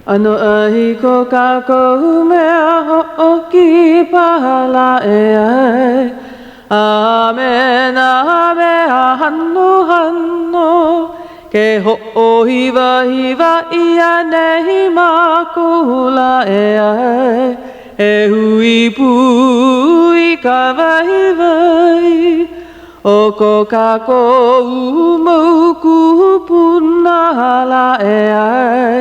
Ano ahi ko kako mea ho'oki pahala e ai. Amen, amen, hanno, hanno. Ke ho'ohiva, hiva, ia nehi makula e ai. E hui pui ka vai vai. O ko kako umauku punala e ai.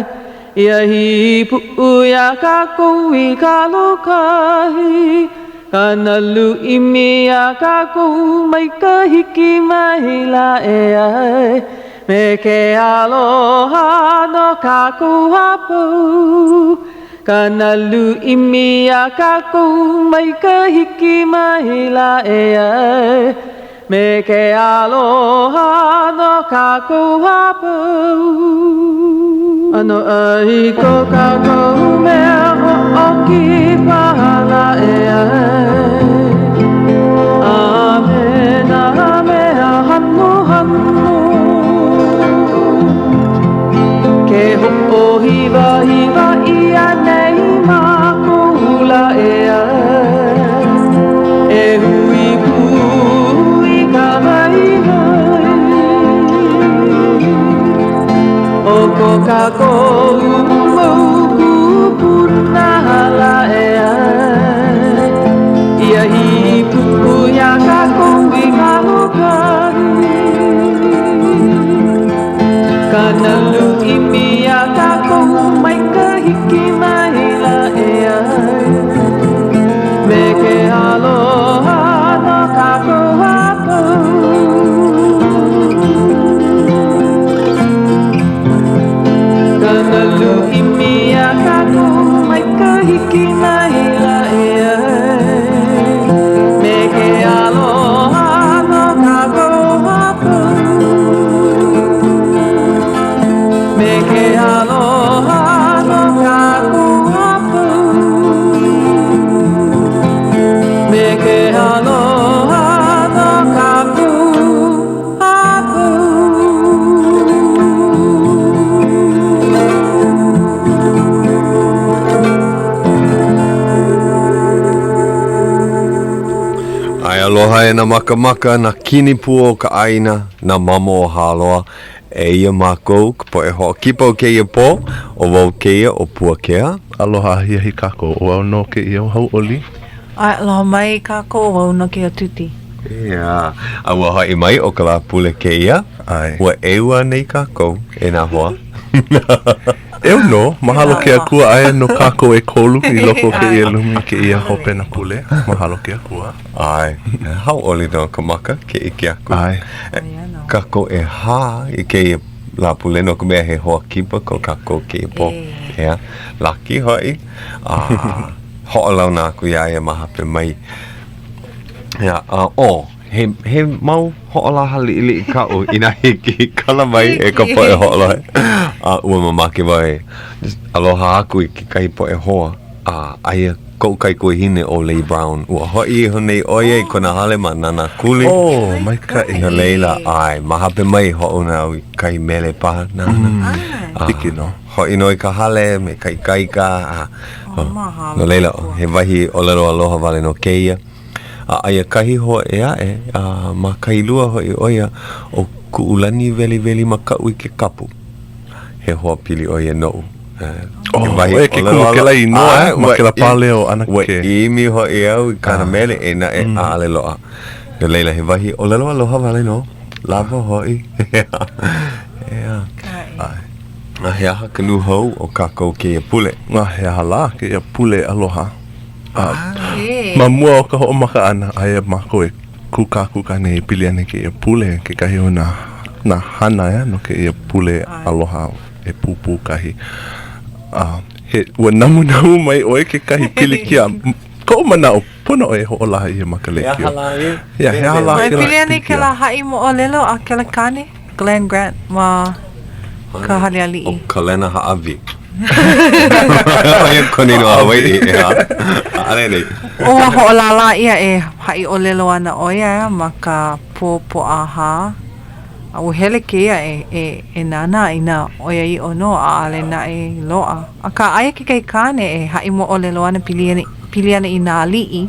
Ia hi pu'uia kako I ka lokahi. Kana lu'i mia kako mai ka hiki mai la e ai. Me ke aloha no kako hapau. Kana lu'i mia kako mai ka hiki mai la e ai. Me ke aloha no kako hapau. Ano ahi ko kako mea ho'oki pahala e ai. Amen, amen, hanno, hanno. Ke ho'ohiva, hiva, ia nei makula e ai. E hui pui ka vai vai. O ko kako umauku punahala e ai. Ia hi pu'uia kako I ka lokahi. Kana lu'i mia kako mai ka hiki mai la e ai. Me ke aloha no kako hapau. Kana lu'i mia kako mai ka hiki mai la e ai. Me ke aloha no kako hapau. Me ke aloha no kako hapau. Me ke aloha no kako hapau. Ai aloha e na makamaka na kinipu o ka aina na mamo o haloa e ia mākou ka po e hoa kipa o keia po o wau keia o Puakea. Aloha hia hi kako o au no ke ia o Hauʻoli. Ai aloha mai kako o wau no ke o Tuti. Ia, a ua hai mai o ka la pule keia. Ai. Ua eua nei kako e nā hoa. Eu no, mahalo ke akua aia no kako e kolu I loko ke ia lumi ke ia hope na pule. Mahalo ke akua. Ai, Hauʻoli no ka maka ke ike aku. Ai. Kako e hā I keia la pule no ka mea he hoa kipa ko kako keia po. Ia, laki hoi. Ho'olau nā ku iaia mahape mai. Ia, he mau ho'olaha li'ili I ka'u ina hiki kala mai e ka po e ho'olaha. Ua mamake wai. Aloha aku I ke kai po e hoa. Aia kou kai koe hine o Lei Brown. Ua hoi I honei oia I Kanahele ma nana kuli. Oh, mai kai. Ina leila, ai, mahape mai ho'ona au I kai mele paha nana. Hiki no. Hoi no I ka hale, me kai kaika. No leila, he wahi o lero aloha wale no keia. Aia kahi hoa e ae, ma kailua hoi oia o kuulani veli veli ma kau I ke kapu. He hoa pili oia nou. E ke kula ke lai noa, ma ke la pale o ana Ua ke. imi hoi au I Kanahele e na e aale loa. No leila, he wahi o lero aloha wale no. Lava hoi. Ea. Nga he aha kanu hou o kako ke ia pule. Nga he aha la ke ia pule aloha. Ma mua o ka ho maka ana aia mako e kuka nei pili ane ke ia pule ke kahi o na hana ya no ke ia pule aloha e pupu kahi. He ua namu mai oe ke kahi pili kia ko mana o pono e ho olaha ia makalekio. Ya he ala Mai ke la. pili ane ke la hai mo o lelo a ke la kane Glenn Grant ma ka hale ali'i. O kalena haavi. Oia koni no Hawai'i e ha. Ale nei. O ho lala ia e hai o lelo ana oia ma ka popo aha Au hele keia e nana ina oia I ono a ale na e loa. A ka aia ke kai kane e hai mo ole loana piliana I nā li'i.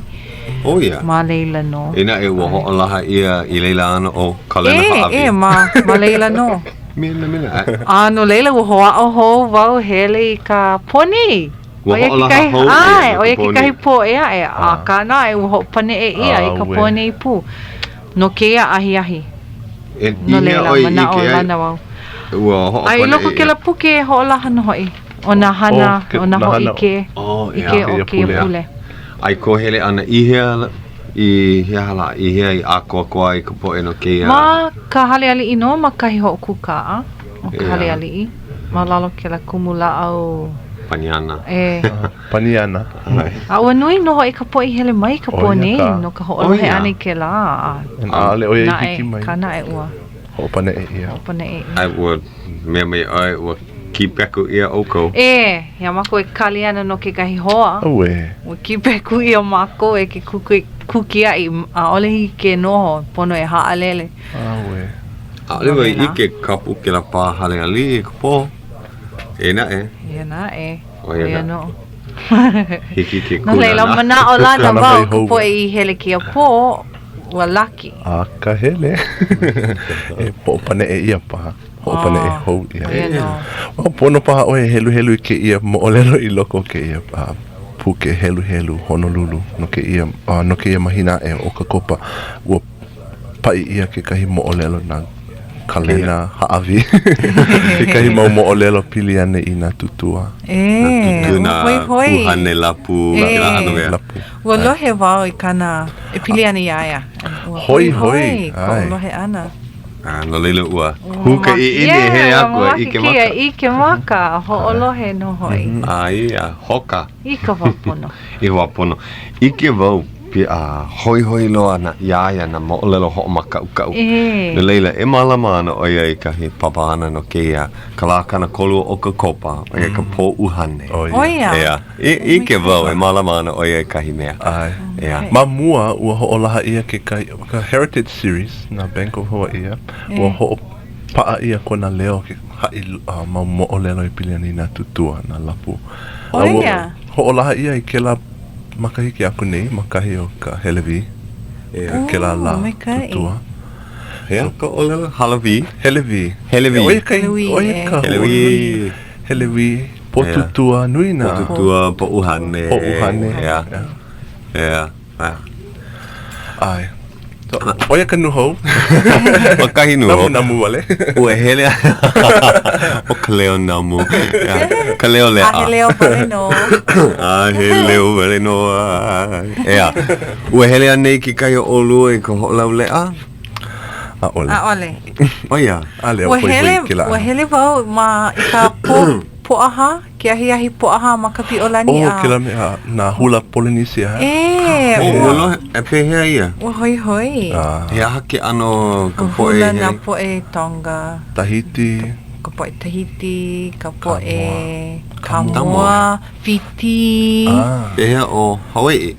Oh ia. Ma leila no. Ina e ua hoʻolaha ia I leila ana o kalena ha'awi. Ma leila no. Mina. No leila ua hoa'o hou wau hele I ka poni. Ua hoʻolaha hou ia Oia ke kahi po ea e a kana e ua hoʻopane e ia I ka poni I pu. No keia ahi. No leila, mana o lana wau. Ua hoʻopane Ai loko ke la puke e hoʻolaha no hoi. O na hana, o na hoi ke. Ike o ke pule. Ai ko hele ana ihea I heala ihea I akoakoa I ka poe no keia. Ma ka hale ali ino ma kahi ho kukaa. O ka hale ali ma lalo ke la kumula au Paniana. Paniana. A ua nui no hoi ka poe hele mai ka pone no ka hoʻolohe ane ke la. Ale oia I hiki mai. Kana e ua. Hoʻopane e ia. Hoʻopane e ia. Ai ua mai ai ua kipeku ia oko. Ia mako e kaliana no ke kahi hoa. Aue. Ua kipeku ia mako e ke kukia I a ole hi ke noho pono e haalele. Aue. Ale wai ike kapu ke la pā hale ali ka po. Ena e. Ia e. Ia no. Hiki ke No kuna leila na. mana o lana wau ka po I hele ki a po ua laki. A ka hele. E poʻopane e ia paha. Hoʻopane e hou ia. O pono paha oe helu I ke ia moʻolelo I loko ke ia puke helu Honolulu no ke ia mahina e o ka kopa ua pai ia ke kahi moʻolelo na kalena ha'awi. Ke kahi mau moʻolelo pili ane I nā tutua. Tutu na puhane lapu. Lapu. Ua lohe wau I kana e pili ane iaia. Hoi. Ko lohe ana. No leila ua. Huka I ine he aku ike maka. Ike maka. Ho'olohe no hoi. Ia, hoka. Ika wapono. I wapono. Ike wau pi a hoi loa na iaia na mo'olelo ho'omaka ukau. No leila e malama ana oia I kahi papa ana no keia kalakana kolu o ka kopa oia ka po uhane. Oia. Ia. Ike wau e malama ana oia I kahi mea. Ai. Ia. Ma mua ua hoʻolaha ia ke ka Heritage Series na Bank of Hawaii ua hoʻopaa ia kona leo ke haʻi mau moʻolelo I pili ani nā tutua na lapu. Oia. Hoʻolaha ia I ke la makahiki aku nei makahi o ka helevi ke la tutua. Ia ka olelo halavi. Helevi. Helevi. Helevi po tutua nui na. Po tutua po uhane. Ia. Ai. Oia ka nuhou. Makahi nuhou. Namu wale. Ua hele. O ka leo namu. Ka leo lea. A he leo pare no. A he leo pare no. Ea. Ua hele anei ki kai o olu e ka hoʻolau lea. A ole. Oia. Ale o poi kila. Ua hele wau ma I ka poʻaha. Ke ahi poʻaha ma ka piʻolani a. Kila mea na hula Polynesia. Ua lohe. E pehea ia. Ua hoi. He aha ke ano ka poe hula he. na poe Tonga. Tahiti. Ka poe Tahiti. Ka poe Samoa. Fiti. Pehea o Hawai'i.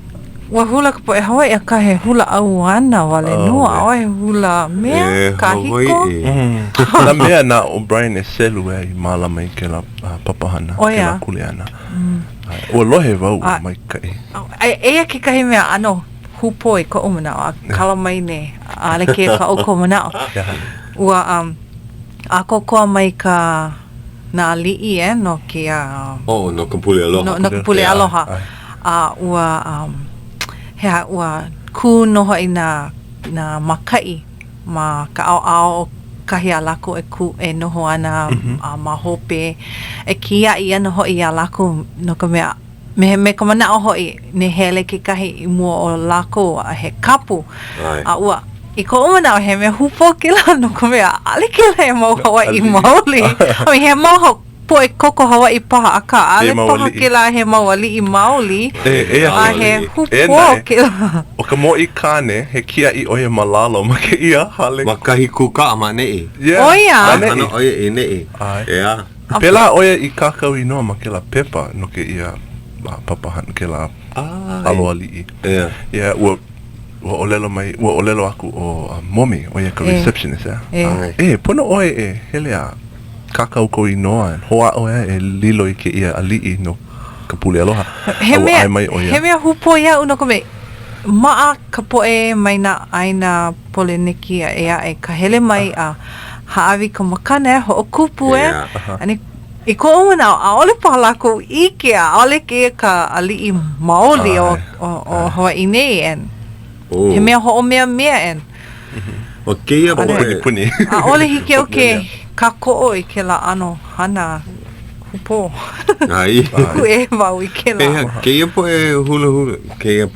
Ua hula ka poe Hawaii a ka he hula au ana wale noa. Oe hula mea ka hiko. Na mea na O'Brien e selu I malama I ke la papahana. Ke la kuleana. Ua lohe wau mai kai. Eia ke kahi mea ano hupo I ko umanao. A kala mai ne. Ale ke ka o ko manao. Ua a kokoa mai ka na li'i no ke no ka pule aloha. No ka pule aloha. Ua hea ua ku noho I na makai ma ka ao kahi a lako e ku e noho ana ma hope e kia I ana hoi a lako no ka mea me ka mana o hoi ne hele ke kahi I mua o lako a he kapu a ua I ko umana o he mea hupo ke la no ka mea ale ke la he mau Hawaii maoli he mau ho po e koko Hawaii paha a ka ale paha ke la he mau ali I maoli a he hupo ke la o ka mo I kane he kia I oia malalo ma ke ia hale Makahi kuka ama nei. Oia. Ano oia I nei. Ia. Pela oia I kakau I noa ma ke la pepa no ke ia papahan ke la aloali'i. Ia ua ua olelo mai, ua olelo aku o momi, o ia ka receptionist pono oe hele a kakau ko inoa, hoa oe lilo I ke ia ali'i no ka pule aloha. He mea hupo ia uno kome, maa ka poe mai na aina poleniki a ea ka hele mai a haawi ka makana ho o kupu ani I ko ona a ole palako ike a ole ke ka ali'i maoli o Hawai'i nei en. He mea ho o mea en. O keia puni. A ole hike o ke ka ko'o I ke la ano hana hupo. Ai. Ku e wau I ke la. Keia po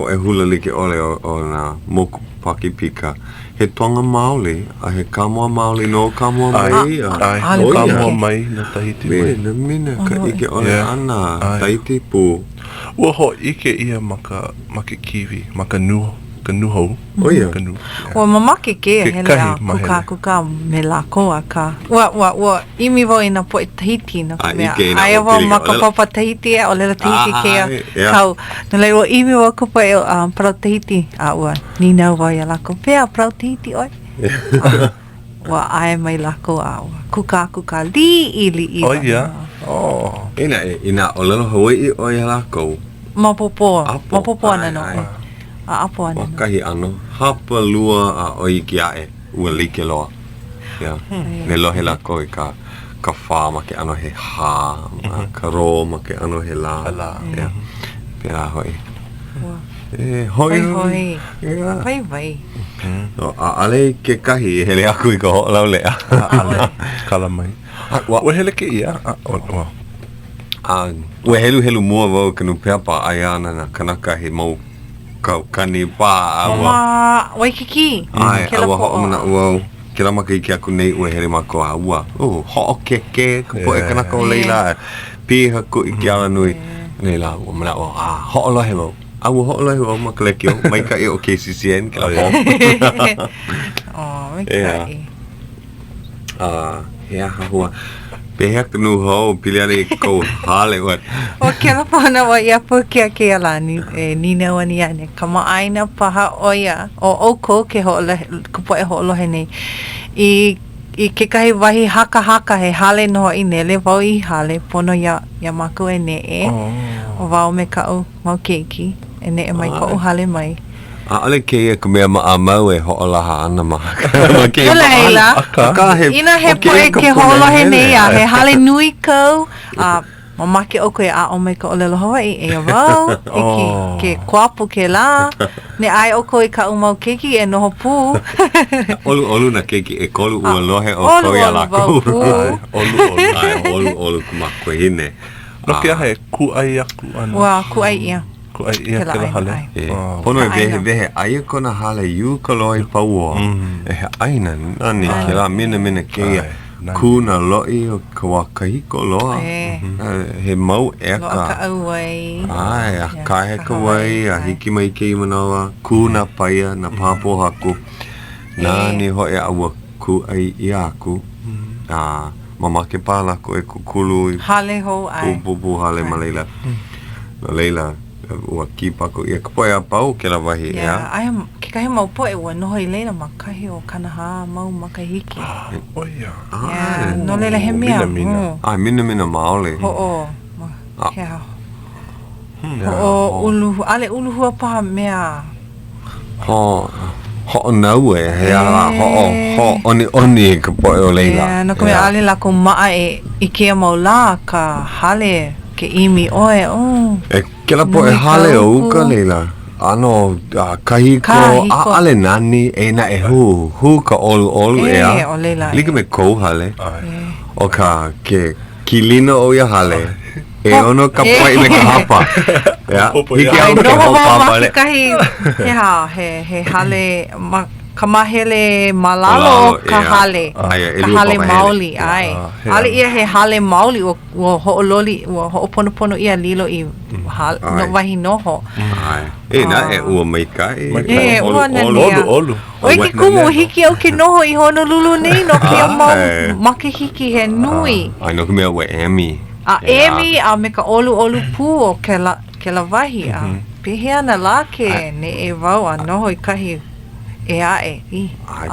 e hula like ole o na moku paki pika. He tonga maoli, a he kamoa maoli no kamoa mai. Ai, no kamoa mai na Tahiti mai. Na mina ka ike ole ana Tahiti pu. Ua ho ike ia maka kiwi, maka nuho. Kanu. Ua mamake ke hele a kuka me lako a ka. Ua imi wau ina po I Tahiti na kumea. Aia wau maka papa Tahiti o lela Tahiti ke a kau. Na lei ua imi wau kupa e parau Tahiti. A ua ninau wau ia lako. Pea parau Tahiti oi. Ua ae mai lako a ua kuka li'i. Oh ia. Ina o lelo Hawai'i o ia lako. Mapopo ana no. A apo ana. Wakahi ano, hapa lua a oi ki ae, ua like loa. Ne lohe la koe ka wha ma ke ano he hā, ka rō ma ke ano he la. Pea hoi. Hoi. Vai. A ale ke kahi hele aku I ka ho'olau lea. Kala mai. Ua hele ke ia. Ua helu mua wau kanu peapa ai ana na kanaka he mau kani pā awa. Waikiki. Ai, awa ho'o mana ua. Kira maka ike aku nei ua here mako a ua. Ho'o keke, ka poe kanaka o leila. Piha ku I ki ala nui. Nei la, ua mana ua, ho'o lohe wau. Awa ho'o lohe wau maka leki o. Maika I o KCCN, kila po. Maika Hea hahua. Pehea kanu hou, piliare kou hale wat. O kela pana wa ia Puakea ke alani nina wani ane. Ka maaina paha oia o oko ke kupo e ho'olohe nei. I ke kahi wahi haka he hale noho I nele wau I hale pono ia maku e ne o wau me kau mau keiki e ne e mai kou hale mai. Ale keia ka mea maamau e ho'olaha ana maha. Ila eila. Ina he poe ke ho'olohe nei a he hale nui kou. Mamake o koe a o mai ka olelo Hawai'i e wau. Ke kuapu ke la. Ne ai o koe ka umau keiki e noho pū. Olu na keiki e kolu ua lohe o koe a lako. Olu kumakwe hine. No kia he kuai aku ana. Ua kuai ia. Kuai ia ke la hale. Pono e vehe aia kona hale iu ka loi paua. E he aina nani ke la mina keia. Kuna loi o ka wakahiko loa. He mau eka. Loa ka auai. Ai, a kahe ka wai, a hiki mai ke I manawa. Kuna paia na papo haku. Nani hoe aua ku ai I aku. Mamake pālako e kukulu. Hale ho ai. Pupu hale ma leila. Na leila. Ua kipako ia ka poe a pau ke la wahi Ai ke kahi mau poe ua noho I leila ma kahi o kanaha mau makahiki. Oia. No leila he mea. Ai, mina maole. Ho'o. Ho'o uluhu. Ale uluhua paha mea. Ho'o nau e he ala ho'o oni ka poe o leila. No kome ale lako maa I kea mau la ka hale ke imi oe. Ke la po e hale o uka leila. Ano, kahiko, ale nani, e na e hu ka olu ea. O leila. Lika me kou hale. O ka ke kilino o ia hale. E ono ka poe me ka hapa. Hiki au ke hau papa le. He hale, kamahele malalo ka hale. Ka hale maoli, ai. Ale ia he hale maoli o ho'ololi, o ho'oponopono ia lilo I no wahi noho. Na e ua maika ua na olu. Oi ke kumu hiki au ke noho I Honolulu nei no ke mau make hiki he nui. Ai no ke mea ua emi. Emi a me ka olu pū o ke la wahi a. Pehea na la ke ne e wau a noho I kahi e ae.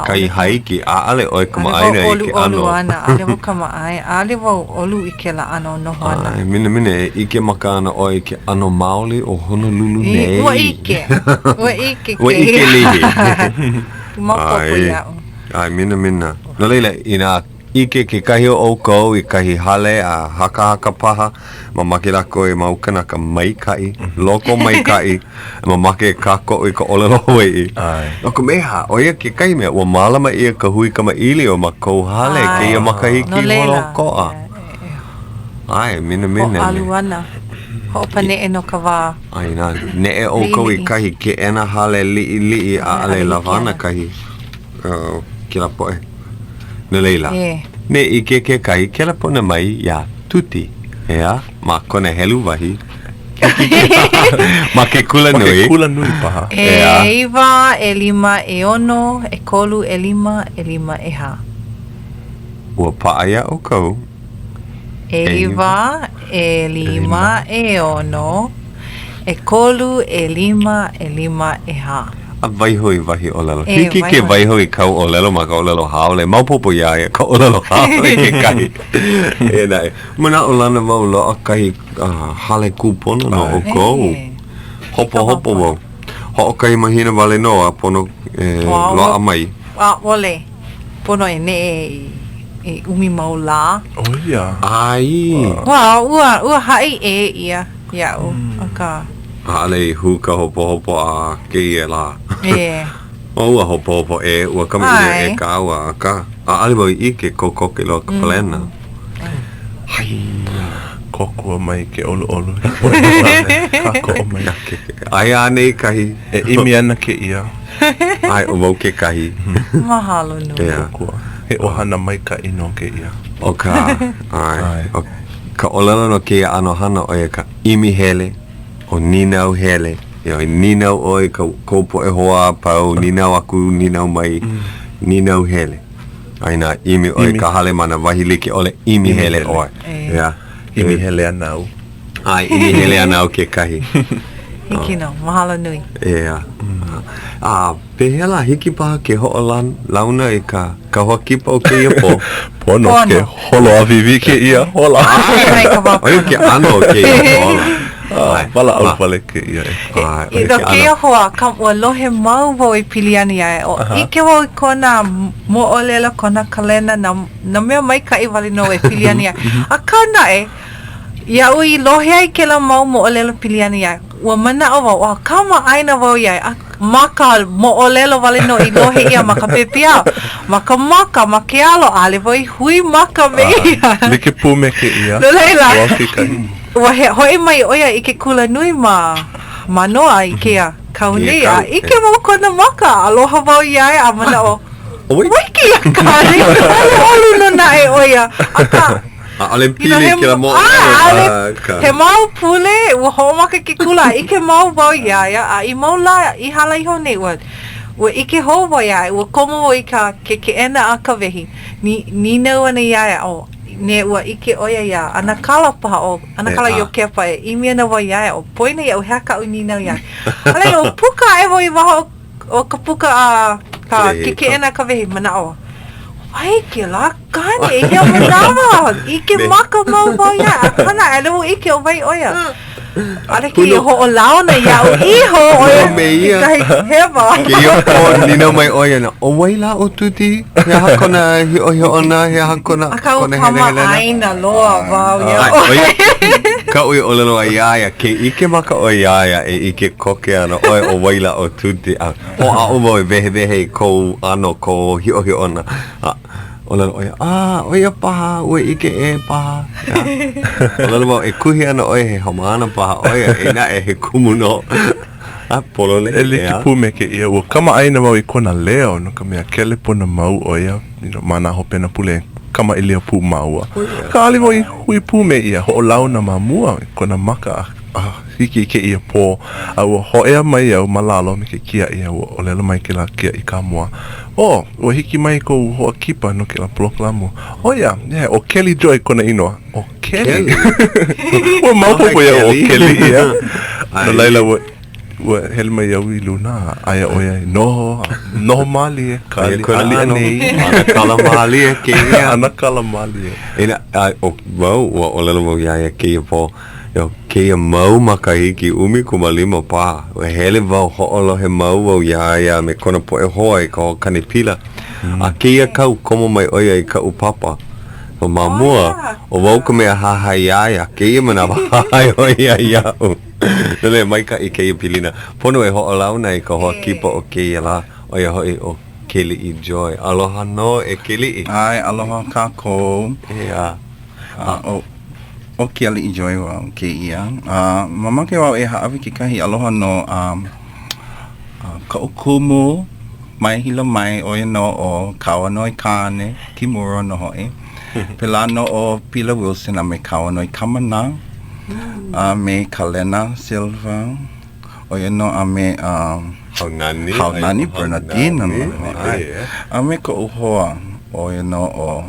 Kai haiki aale oi kamaaina I ke ano. Olu ana, ale wau kamaai, ale wau olu I ke la ano noho ana. Mine e ike maka ana oi ke ano maoli o Honolulu nei. Ua ike. Ua ike ke. Ua ike lihi. Mapopo iau. Ai, mina. No leila, ina ike ke kahi o kou I kahi hale a haka paha, mamake lako e maukanaka maikai, loko maikai, mamake kako I ka olelo Hawai'i. No ka meha, oia ke kahi mea, ua malama ia ka hui ka maili o ma kou hale, ke ia makahiki holo koa. Ai, mina. O aluana. Ho'opane e no ka wā. Ai, nā, ne e o kou I kahi ke ena hale li'i a ale lavana kahi. Kila poe. No leila. Ne ike ke kai kela pona mai ya tuti. Ea, ma kona helu wahi. Ma ke kula nui. Ma ke kula nui paha. E iwa, e lima, e ono, e kolu, e lima, e ha. Ua paaya o kou. E iwa, e lima, e ono, e kolu, e lima, e ha. A vaihoi wahi o lelo. Hiki ke vaihoi kau o lelo ma ka o lelo haole. Maupopo ia ka o lelo haole ke kahi. E nai. Mana o lana wau loa kahi hale kupona no o kou. Hopo wau. Ho kahi mahina wale noa pono loa mai. Ole. Pono e ne e umi mau la. Oh ia. Ai. Ua hai e ia. Iau. Aka. Ale huka hopo a ke ia la. O ua hopo e ua kamia e ka aua ka. A ale wau ike kokoke loa ka palena. Hai. Kokua mai ke olu. Kako o mai. Ai ane kahi. E imi ana ke ia. Ai o wau ke kahi. Mahalo no. Kokua. He ohana mai ka ino ke ia. O ka. Ai. Ka olelo no ke ia anohana o e ka imi hele. O ninau hele. Ia ninau oi ka kopo e hoa pau, ninau aku, ninau mai, ninau hele. Aina imi oi ka hale mana wahilike ole imi hele oi. Ia. Imi hele anau. Ai, imi hele anau ke kahi. Hiki no, mahalo nui. Ia. Pehela hiki paha ke ho'olan launa e ka hoakipa o ke ia po. Pono ke holo avivi ke ia hola. Oi ke ano ke ia hola. Wala au wale ke ia e. I no ke ia hoa, kam ua lohe mau wau I piliani ai. O ike wau I kona mo'olelo kona kalena na mea mai ka I wale no e piliani ai. A kana e, ia ui lohe ai ke la mau mo'olelo piliani ai. Ua mana o wau, kama aina wau iai. Maka mo'olelo wale no I lohe ia maka pepia. Maka ma ke alo ale wai hui maka me ia. Like pu me ke ia. No leila. Wau ke kai. Ua he hoi mai oia I ke kula nui ma noa I ke a kauni a ike mau kona maka aloha wau iai a mana o waiki a kari olu no na e oia aka ale pili ke la mo he mau pule ua ho'omaka ke kula ike mau wau iai a I mau la I hala I hone ua ike ho wau iai ua komo wau I ka ke ena a ka wehi ni nau ana iai o ne ua ike oia ia ana kala paha o ana kala yo ke pa I mia na wai ia o poina ia o haka o ni na ia ale o puka e wai waho o ka puka a ka ke ena ka vehi mana o ai ke la kane e ia manawa ike maka mau wai ia ana ele o ike o vai oia ale ke ho o laona ia o iho oia heva ke yo o nina mai oia na o waila o tuti he hakona hi ona he hakona kona hele aina loa wau ia ka oi o lelo ia ke ike maka o ia e ike koke ana oi o waila o tuti o a o voi vehe ko ano ko hi ona o lelo oia paha ue ike e paha o lelo e kuhi ana oi he hamana paha oia e na e he kumuno polole e liki pu me ke ia ua kama aina wau I kona leo no ka mea kele pona mau oia mana hopena pule kama I leo pu maua ka ali wau I hui pu me ia ho o launa mamua kona maka hiki ke ia po ua hoea mai au malalo me ke kia ia o lelo mai ke la kia I ka mua ua hiki mai kou hoa kipa no ke la proklamu oia o Kelly Joy kona inoa o Kelly ua maupopo ia o Kelly ia no laila ua ua hele mai au I luna aia oia noho mali e ka ali anei ana kala mali e ke ia ana kala mali e ina wau o lelo mo ia ke ia po yo ke ia mau makahiki umi kumalima pa o hele wau ho'olo he mau wau ia me kona po e hoa I ka kanipila a ke ia kau komo mai oia I ka upapa o mamua o wau ka mea hahai ia ke ia mana hahai oia ia Nele mai ka I ke ia pilina pono e ho'olau na I ka hoa kipa o ke ia la oia hoi o Keli'i Joy. Aloha no e Keli'i. Ai, aloha kākou. Ia. O Keli'i Joy wa ke ia. Mamake wau e haawi ki kahi aloha no ka ukumu mai hila mai o no o kawa noi kāne ki muro no hoi. Pela no o Pila Wilson a me kawa noi kamana. Me Kalena Silva. O no a me Haunani Bernardine a me ko uhoa o no o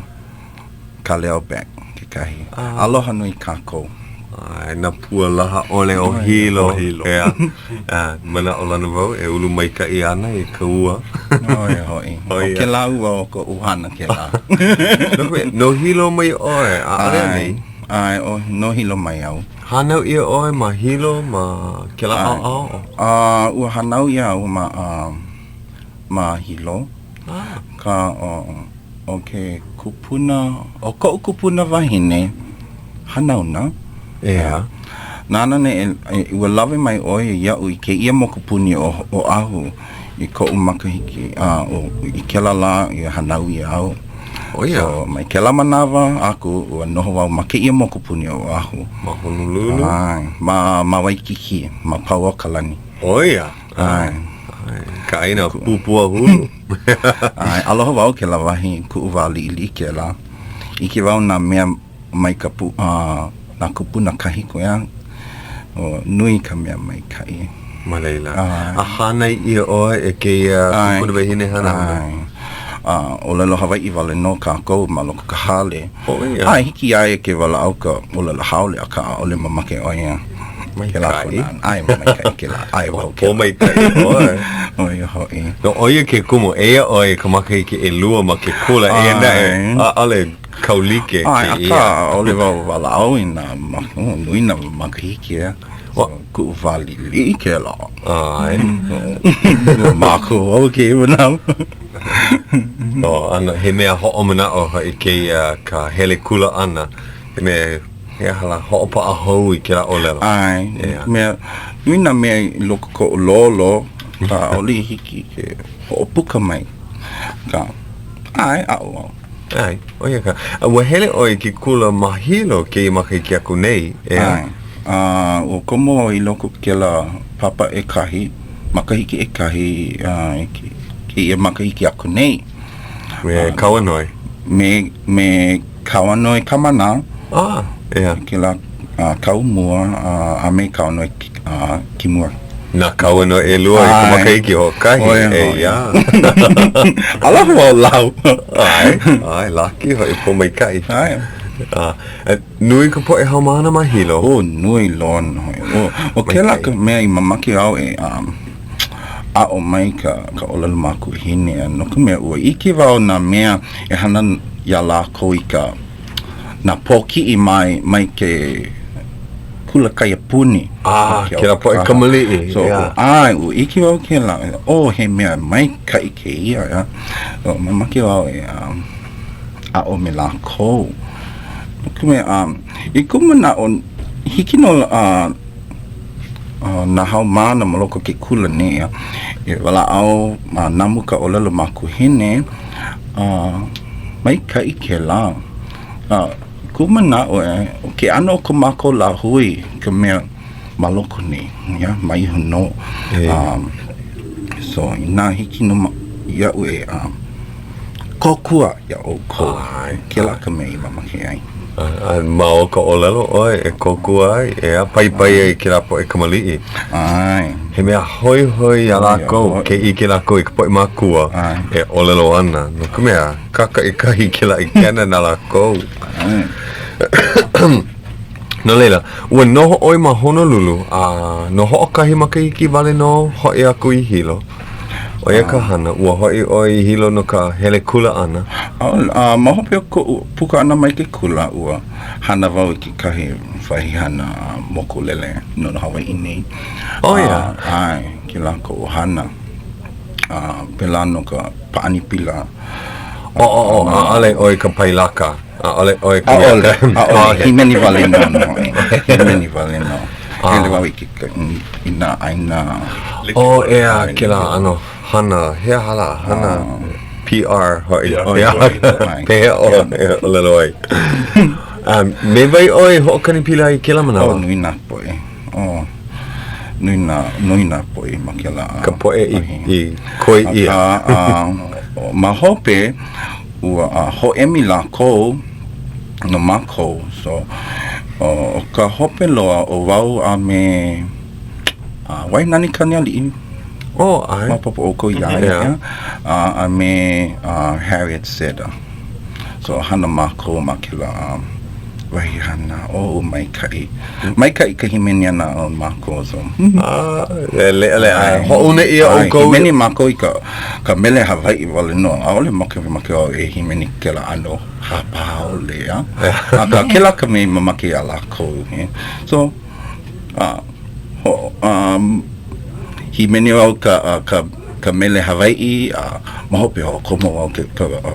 Ka Leo Beck ke kahi aloha nui kākou ai na pua laha ole o hilo ea mana o lana wau e ulu mai ka I ana I ka ua oi hoi o ke la ua o ko uhana ke la no hilo mai oe a ale nei ai o no hilo mai au hanau ia oe ma hilo ma ke la au ua hanau ia au ma hilo ka o ke kupuna o ko kupuna wahine hanau na ea nana ne ua lawe mai oe ia u I ke ia mo kupuni o ahu I ko makahiki I ke la la I hanau ia au so mai ke la manawa aku ua noho wau ma ke ia mo kupuni o ahu ma Honolulu ma Waikiki ma Paua Kalani oia Kaina pupua hulu ai aloha wau ke la wahi ku wali ili ke la I ke wau na mea mai ka na kupuna kahi ko ya o nui ka mea mai kai Maleila a hanai ia oe e ke kupuna wahine hana o lelo Hawai'i wale no kākou ma loko ka hale ai hiki ai ke wala auka o lelo Hauʻoli Akaka o le mamake o ia mai kai ai mai kai ke la ai wau ke mai kai oe oi hoi no oia ke kumo ea oe ka makahiki e lua ma ke kula e na e ale kaulike ai aka o le wau wala au ina nui na makahiki e ku vali li ke la ai mako o ke wana ana he mea ho'o mana o I ke ka hele kula ana he mea he hala ho'opa a hou I ke la o lelo ai mea nui mea loko ko lolo ka oli hiki ke ho'opuka mai ka ai au ai oia ka ua hele oi ke kula mahilo ke I makahiki aku nei o komo I loko ke la papa e kahi makahiki e kahi ke ia makahiki aku nei me kawanoi me kawanoi kamana ke la kaumua a me kawanoi kimua na kawanoi e lua I ka makahiki ho kahi e ia aloha wau lau ai laki ho I po mai kai nui ka po e haumana mahilo nui lon o ke la ka mea I mamaki au e a o mai ka olelo maku hine no ka mea ua iki wau na mea e hana ia la ko I ka na poki I mai ke kula kaya puni ke la po e kamali'i so ai ua iki wau ke la he mea mai ka I ke ia so mamaki wau e a o me la ko ka mea I kumana o hiki no na hau mana maloko ke kula ne e wala au namu ka olelo maku hine mai ka I ke la kumana o ke ano ko mako la hui ka mea maloko ne ya mai hono so ina hiki no ia ue kokua ya o ko ke la ka mea I mamake ai ma o ka olelo oi e koku ai e a pai e ke la po e kamali'i ai he mea hoi a la kou ke I ke la kou I ka po I makua e olelo ana no ka mea kaka I kahi ke la I kena na la kou No leila, ua noho oi ma Honolulu, no ho o kahi makaiki wale no hoi aku I hilo. O ia ka hana, ua hoi oi hilo no ka hele kula ana. Mahope o ko puka ana mai ke kula ua hana wau I ki kahi whahi hana mokulele no Hawai'i nei. Oh ia. Ai, ki la ko hana. Pela no ka paani pila. Ale oi ka pailaka. Ale oi ka himeni wale no. Himeni wale no. Hele wau I ki ina aina. Oh ea kila ano hana hana PR hoi. Pea o lelo oi. Me vai oi ho kani pila I kila mana. Oh nui na poe. Oh nui na poe ma kila. Ka poe I koi ia. Ma hope ua ho emi la ko no mako so ka hope loa o wau a me wai nani kaniali Oh ai. ma popo o ko ia a me Harriet said so hana mako ma kila wai hana o mai kai ka himeni ana o mako so le ai ho una ia o ko himeni mako I ka mele Hawai'i wale no a ole make o e himeni kela ano hapa ole a ka kela ka me mamake ala ko so himeni o ka mele Hawai'i mahope o komo o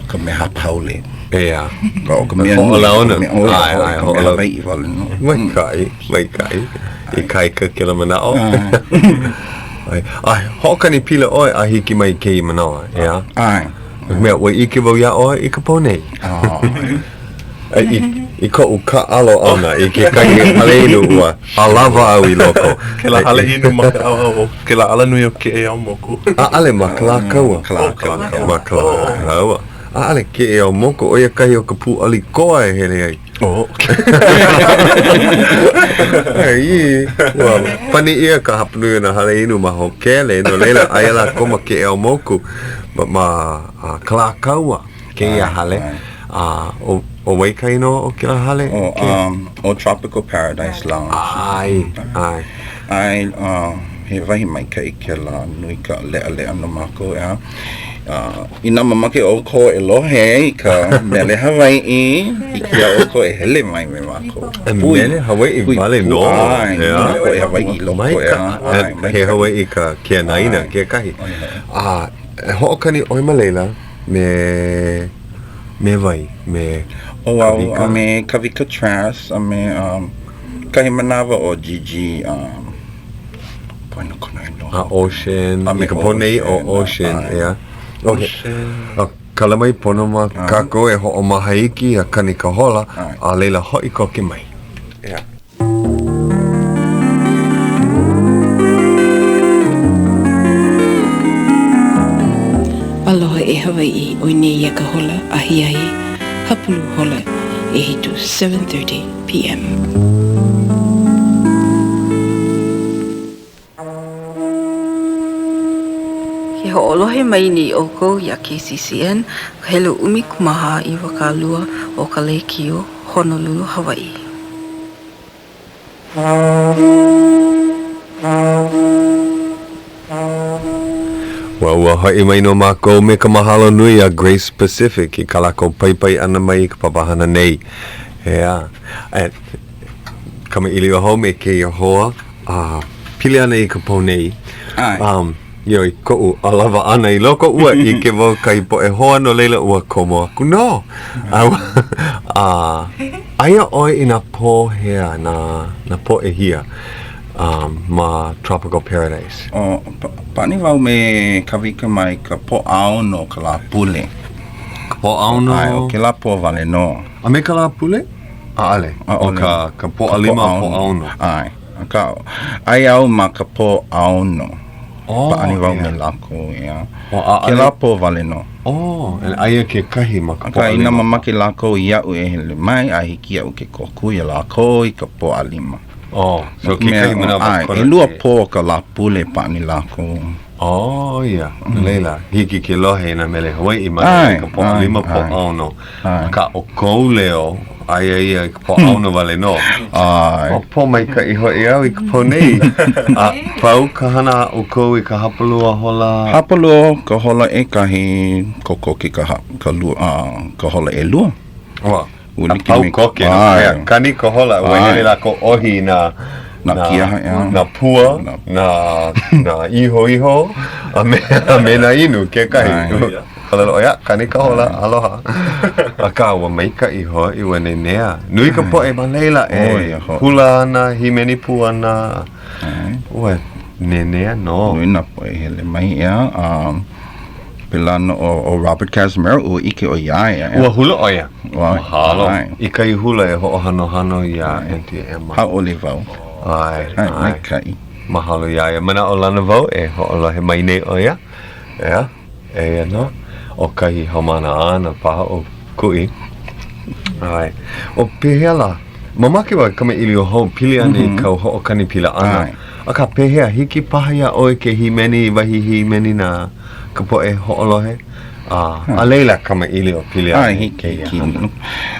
ka me hapa ole ea o ka me Ho'ola ona. ai Hawai'i wale no Mai kai I kai ka kila manao. Ai hokani pila oi a hiki mai kei manawa, ea. ai Mea ua ike wau ia oi I ka pone. I ko u ka alo ana I ke kai haleinu ua a lava au I loko. Ke la hale inu maka au ke la ala nui o ke e au moku. A ale makala kaua. Makala kaua. A ale ke e au moko o ia kai o ka pu ali koa e hele ai. Oh. Ai, ua pani ia ka hapunu na haleinu ma hokele no leila ayala koma ke e au moku ma kala kaua ke ia hale. O waikai no o kila hale? O Tropical Paradise Lounge. Ai, he wahi mai kai ke la nui ka lea no mako ea. Ina mamake o ko e lohe I ka mele Hawai'i I kia o ko e hele mai me mako. Mele Hawai'i wale no. Ai, ko e Hawai'i loko ea. He Hawai'i ka kia naina, kia kahi. Ho'okani oi malela me vai, me a me kawika trash, a me kahi manawa o Gigi poino kona ino. Ocean, I ka ponei o Ocean, ea. Okay. Kalamai pono ma kako e ho'o mahaiki a kani ka hola a leila hoi koke mai. Ea. Aloha e Hawai'i o nei ia ka hola a hiahi hapulu hola e hitu 7:30 p.m. Ke ho'olohe mai ni oko ia KCCN hele umi kumaha I wakalua o Ka Leo Honolulu, Hawaii. Ua hoi mai no mako me ka mahalo nui a Grace Pacific I ka lako paipai ana mai ka papahana nei. Ea. Kama ili o hau me ke ia hoa pili ana I ka ponei. Ioi ko'u a lava ana I loko ua I ke wau kai po e hoa no leila ua komo aku no. Aia oi I na po hea na po e hia ma Tropical Paradise. Pani wau me kawika mai ka po ao no ka la pule. Ka po ao no? Ai, o ke la po vale no. A me ka la pule? Ale. O ka po alima po ao no. Ai. Ai au ma ka po ao no. Pani wau me lako, ia. Ke la po vale no. Aia ke kahi ma ka po alima. Ina mamake lako I au e hele mai, a hiki au ke kokuia lako I ka po alima. So ke kahi mana wakora. E lua po ka la pule pani lako. Ia. Leila, hiki ke lohe na mele Hawai'i ma ka po alima po ao no. Ka o kou leo, ia ka po au no wale no. Ai. Po mai ka I hoi au I ka po nei. Pau ka hana o kou I ka hapalua hola. Hapalo ka hola e kahi koko ki ka hola e lua. Wa. Uli Pau koke no. Ai. Kani ka hola ua hele la ko ohi na kiaha ia. na pua, na iho, a me na inu ke kai. Kalalo ya, kani ka hola, aloha. A ka ua maika iho, iwa ne nea. Nui ka po e malela e hula ana, himeni pua ana. Ua ne nea no. Nui na po e hele mai ia. Pilano o Robert Casimiro ua ike o ia ia. Ua hula o ia. Mahalo. Ai. I kai hula e ho hano ia enti e ma. Hauʻoli vau. Ai, Ai, kai. Mahalo ia mana o lana vau e ho o he mai nei o ia. Ea, e no. O kahi homana ana paha o kui. Ai. O pehela. Mamake wa kama ili o hou pili ane kau ho o kani pila ana. A ka pehea hiki paha ia oe ke himeni wahi himeni na ka po e ho o lohe. A leila kama ili o pili ane. Ai, hiki.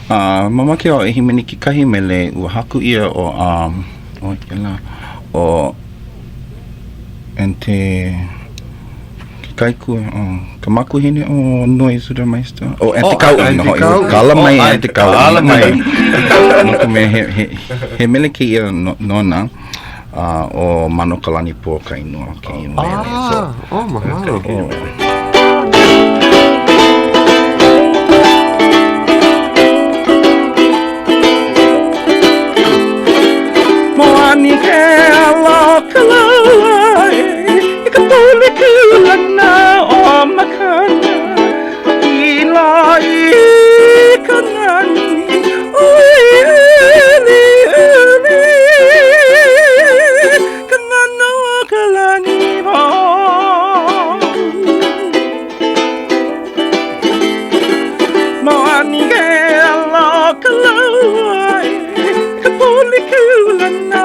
Mamake o e himeni ki kahi mele ua haku ia o ente kaiku ka makuhine o noi suda maista o ente Kauʻi no kala mai ente Kauʻi no me he mele ke ia nona o mano kalani po kainoa ke ia mele so mahalo. Moani ke alo kalai I ka puli kulana o makana I lai kanani o ili kanana o kalani mo Moani ke alo kalai ka puli kulana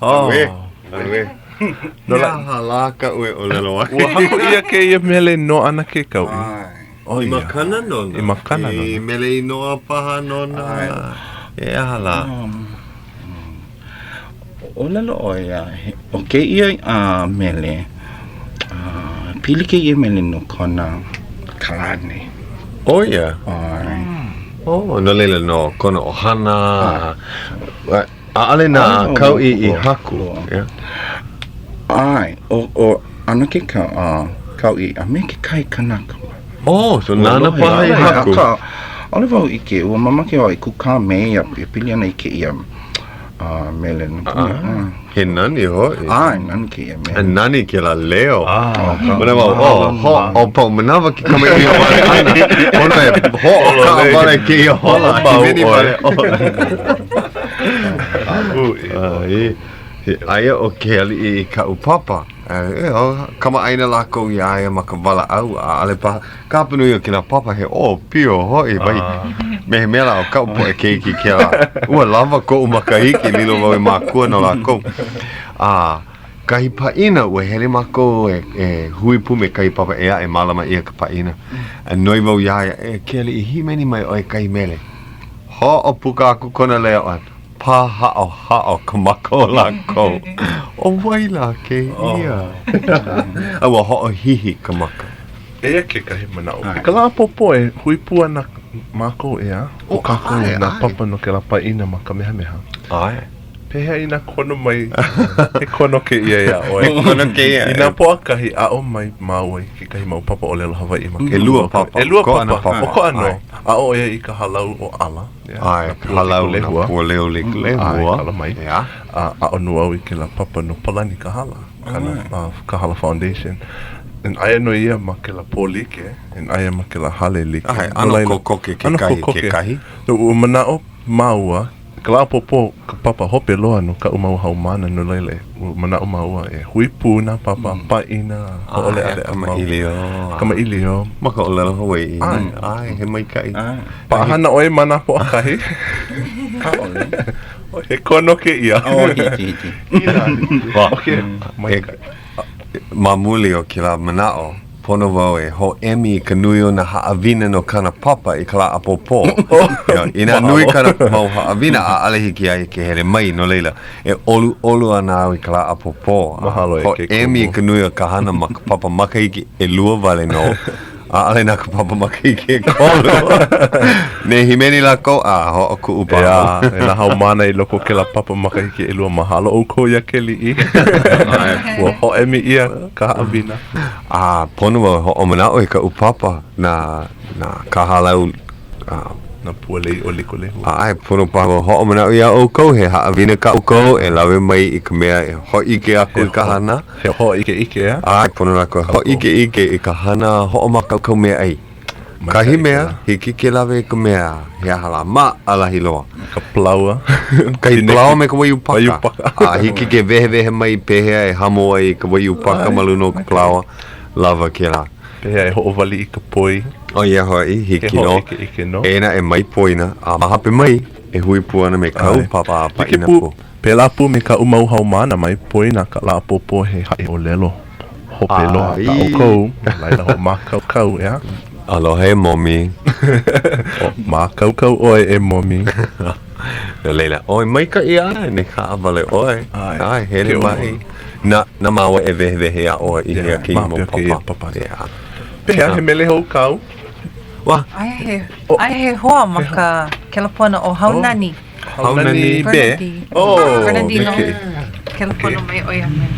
Alwe. No la halaka ue o lelo ai. Ua hako ia ke ia mele no ana ke Kauʻi. Oh, I makana nona. I makana nona. I mele I noa paha nona. E hala. O lalo o ia, o ke ia mele, pili ke ia mele no kona kalane. Oh, yeah. Oh, no leila no kona ohana. Ale na Kauʻi I haku. Yeah. Ai, o ana ke Kauʻi, a me ke kai kanaka. Oh, so nana paha I haku. Ole wau I ke, ua mamake wau I kuka mea, pili ana I ke ia mele no kona. He nani hoi. Ai, nani ke ia mele. Nani ke la leo. Mana wau, o pau manawa ki kama I o wale ana. Ona e ho o ka wale ki I hola. Ki meni wale Aia o ke ali I ka upapa. Kama aina lako I aia ma ka wala au a ale paha. Ka panu I o kina papa he o pio hoi bai. Me mela o ka upo e keiki ke la. Ua lava ko umakahiki lilo wau e makua no lako. Kahi paina ua hele mako e hui pume kahi papa ea e malama ia ka paina. A noi wau iaia e ke ali I himeni mai o e kahi mele. Ho o puka aku kona leo an. Pa hao ka mako lako. O waila ke ia. Awa ho o hihi ka maka. Ea ke kahi manao. Ka la popo e hui pua na mako ea. O kako na papa no ke la paina ma ka meha meha. Ai. Pehea ina kono mai. E kono ke ia ea oe. Kono ke ia. Ina poa kahi ao mai mau e ke kahi mau papa o lelo Hawai'i ma. E lua papa. E lua Ko ana papa. O ko ano. A o ea I ka halau o ala. Ai, halau na pua leo le Ai, kala mai. Yeah. A o nuau I ke la papa no palani ka hala. Kana ka hala foundation. En aia no ia ma ke la polike. En aia ma ke la hale like. Ai, ano kokoke ke kahi ke kahi. No ua manao maua. Ka la popo ka papa hope loa no ka umau haumana no leile. Ua manao maua e hui puna papa paina. Ole ale kama ilio. Kama ilio. Maka o lelo Hawai'i. Ai, he mai kai. Pahana oe mana po akahi. Ka ole. He kono ke ia. O hiti. Okay. Mai kai. Mamuli o ki la manao. Pono wau e ho emi ka nui o na haawina no kana papa I ka la apopo. Ina nui kana mau haawina a alehi ki ai ke here mai no leila. E olu ana au I ka la apopo. Mahalo e ho ke emi ka nui o ka hana ma ka papa makaiki e lua wale no. A ale na ka papa makaiki e kolo. Ne himeni lako a ho o ku upa. E na haumana I loko ke la papa makahiki e lua mahalo o ko ia ke li'i. Ua ho emi ia ka haawina. Pono wau ho o manao e ka upapa na ka halau Na pualei o liko lehu. ai pono pa ho o manao ia o ko he haawina ka o ko e lawe mai I ka mea e ho ike aku I ka hana. He ho ike ea. Ai pono na ko ho ike I ka hana ho o maka ka mea ai. Kahi mea hiki ke lawe ka mea he hala ma alahi loa. Ka plaua. Kai plaua me ka waiu paka. Hiki ke vehe mai pehea e hamo ai ka waiu paka maluno ka plaua. Lava ke la. Pehea e ho o wali I ka poi. O ia hoi, hiki Ke ho no. ike no. Ena e mai poina, a mahape mai, e hui puana me kau papa a paina po. Pela pu me ka umau haumana mai poina ka la popo he hae o lelo. Ho pelo ka o kou. Laila ho makau kau ea. Aloha e momi. Makau kau oe e momi. Leila, oi mai ka ia, ne ka avale oi. Ai, hele mai. Na maua e vehe a oe I hea ki mo papa. Pehea he mele hou kau. Wah, Ai he hoa ma ka kelapona o Haunani. Haunani be. Bernardino. Kelapona mai o ia me.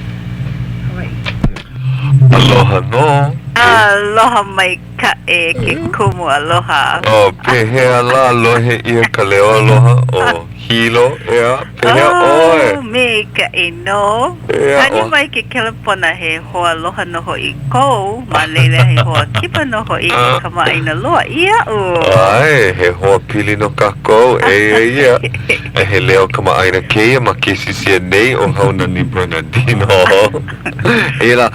aloha no. Aloha mai ka e ke kumu aloha. O pehea la alohe ia ka leo aloha o hilo ea pehea oe. Me ka e no. Hani mai ke kelepona he hoa aloha no ho I kou. Ma leila he hoa kipa no ho I ke kamaina loa ia o. Ai, he hoa pili no kako ia. E he leo kamaina keia ma KCCN nei o Haunani Bernardino. Ela,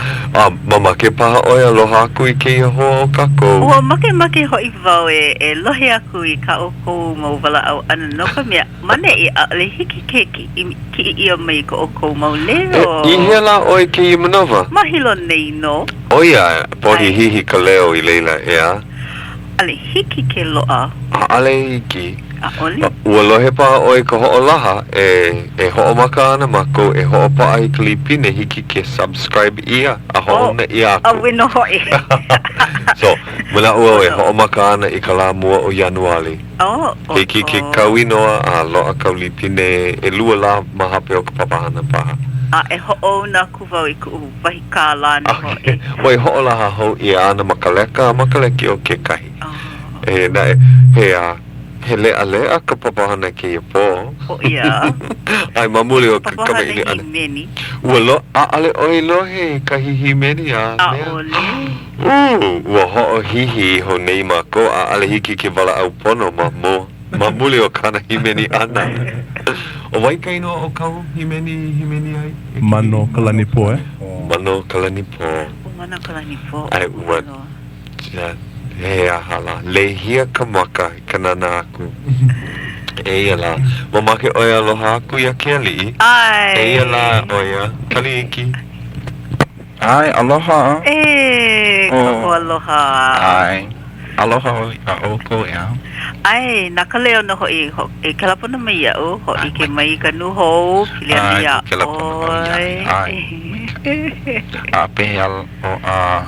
mama ke paha oe aloha aku I keia hoa o kako. ko. O make hoi wau e lohe aku I ka o kou mau wala au ana no ka mea mane I ale hiki ke ki ia mai ko o kou mau leo. Ihe la oi ke I manova? Mahilo nei no. Oia, pohi hihi Ka Leo I leila ea. Ale hiki ke loa. Ale hiki. A ole. Ua lohe pa oi ka hoʻolaha e hoʻomaka ana mako e hoʻopa ai ka lipine hiki ke subscribe ia a hoʻona ia A aku. wino hoi. So, mula ua e hoʻomaka ana I ka la mua o Januari. Hiki ke kauʻi noa a loa ka lipine e lua la mahape o ka papahana paha. A e ho'o na ku wau I ku wahi kā lana hoi. Oi hoʻolaha hou ia ana makaleki o ke kahi. E na he lea ka papahana ke ia po. O ia. Ai mamuli o ka Papahana ini ana. himeni. Ua ale oi lohe ka hihimeni a. A ole. Ua ho'o hihi ho nei mako a ale hiki ke wala au pono mamuli o kana himeni ana. O wai kaino o kau himeni ai? Mano kalani po Mano kalani po. Mana kalani po. Ai ua. He ahala, lehia ka maka ka nana aku. Eia la, mamake oia aloha aku ia ke ali'i. Ai. Eia la oia, kaliki. Ai, aloha. Kako aloha. Ai. Aloha a oko ea. Ai, na ka leo no hoi e kalapuna mai au, hoi ke mai ka nuho, piliani ia. Ai, a pehal o a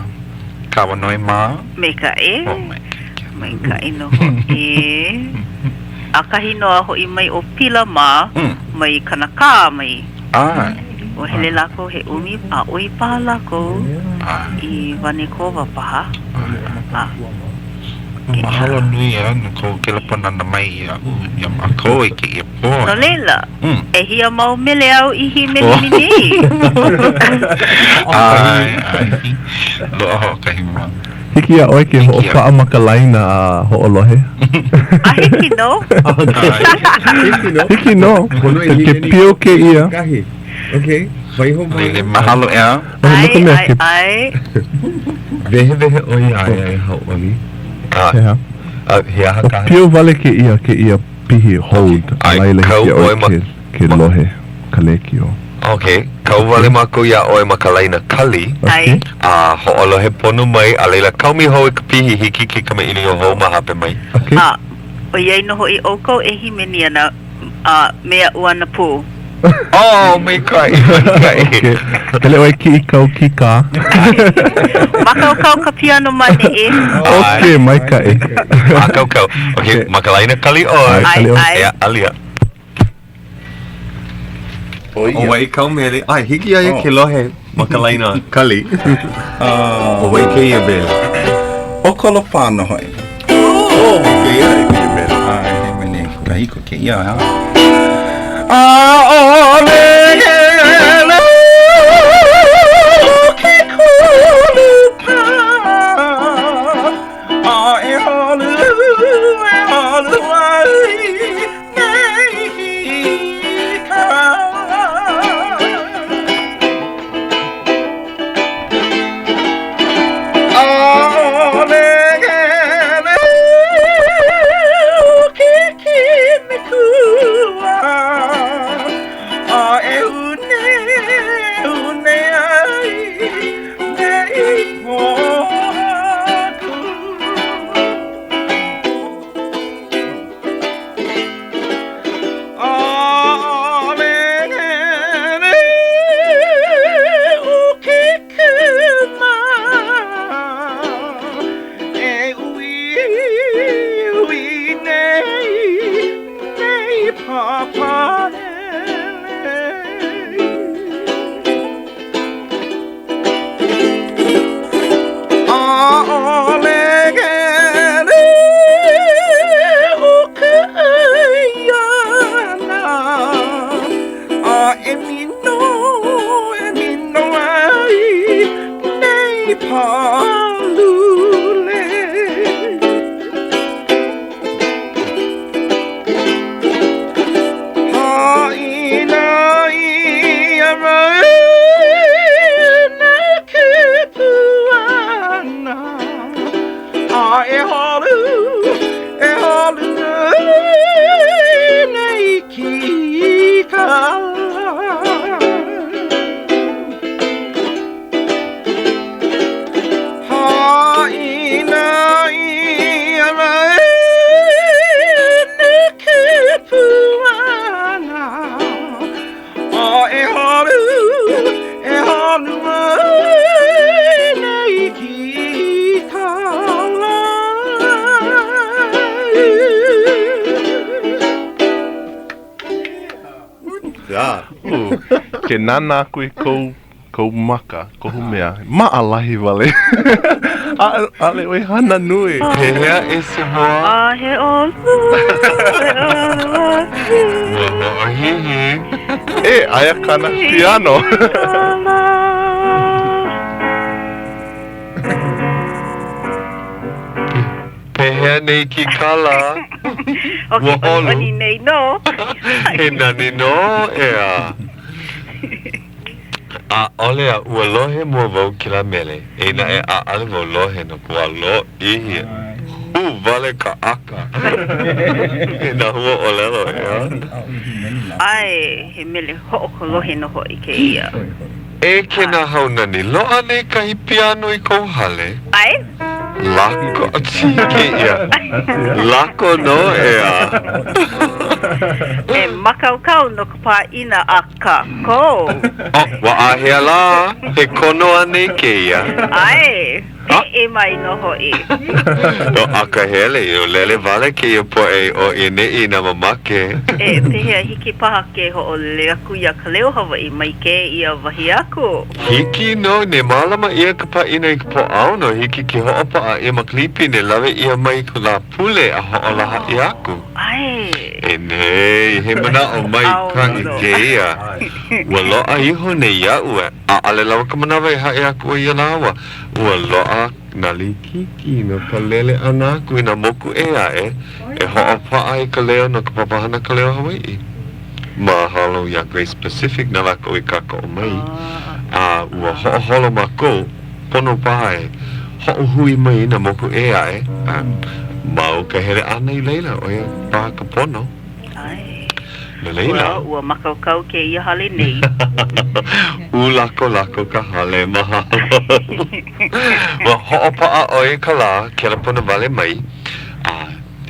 kawanoi ma. Meka e. Oh, Meka e no hoi. A kahi noa hoi mai o pila ma, mai kanaka mai. Ai. O hele lako he umi a oi paha lako I wane ko wapaha. Mahalo nui ko ke lapana na mai ia mako I ke ia po. No leila, e hia mau mele au ihi mele mini. Ai, loa ho kahi ma. Hiki a oi ke hoʻopaʻa makalaina a hoʻolohe. A hiki no? Hiki no. Ke pio ke ia. Okay, vai ho Lele mahalo ea. Ai. Vehe oi ai hauʻoli. Pio vale ke ia pihi hold. Laila hiki a oi ke lohe kalekio. Okay, kau wale mako ia oi makalaina kali. Ai. A hoʻolohe pono mai a leila kaumi hou ka pihi hiki ke kama ili o hou mahape mai. Okay. O iai no hoi oko e himeni ana mea uana pū. Oh, mai kai. Kele oi kiʻikeo kika. Makaukau ka piano mane e. Okay, mai kai. Makaukau. Okay, makalaina kali oi. Ai. Ea, alia. O wai kau mele. Ai, hiki ai ke lohe makalaina kali. O wai ke ia bele. O kolo pāna hoi. Oh, ke ia e ke mele. Ai, he mene kahiko ke ia ha. Ke nana koe kou maka, kohu mea. Maalahi wale. Ale oi hana nui. He hea e se hoa. He o. E, aia kana piano. Pehea nei ki kala. Oni nei no. He nani no ea. A ole a ua lohe mua vau ki la mele. E na e a ale vau lohe na kua lo ihi. Vale ka aka. E na hua olelo ea. Ai, he mele ho'oko lohe no hoi ke ia. E ke na haunani loa nei kahi piano I kou hale. Ai? Lako ke ia. Lako no ea. E makaukau no ka pāina a ka kou. Wa ahea la. He kono ane ke ia. Ai, e mai no hoi. O Akahele, o lele vale ke ia po e o ine I na mamake. E pehea hiki paha ke ho o le aku ia Ka Leo Hawaiʻi mai ke ia wahi aku. Hiki no, ne malama ia ka paina I ka po au no. Hiki ki ho'opa a ia maklipi ne lawe ia mai ko la pule a ho'olaha I aku. Ai. E nei, he mana o mai ka I ke ia. Ua loa iho ne ia ue. A ale lawa ka manawa I hae aku o ia lawa. Ua loa na li kiki no ka lele ana aku I na moku ea e. E ho'opa ai ka leo no ka papahana Ka Leo Hawaiʻi. Mahalo ia Grace Pacific na lako I kaka o mai. A ua ho'oholo mako pono pae. Ho'ohui mai na moku ea e. Mau ka here ana I leila o ia paha ka pono. Ai. Na leila. Ua makaukau ke ia hale nei. Lako ka hale mahalo. Wa ho'opa a oe ka la ke la pono vale mai.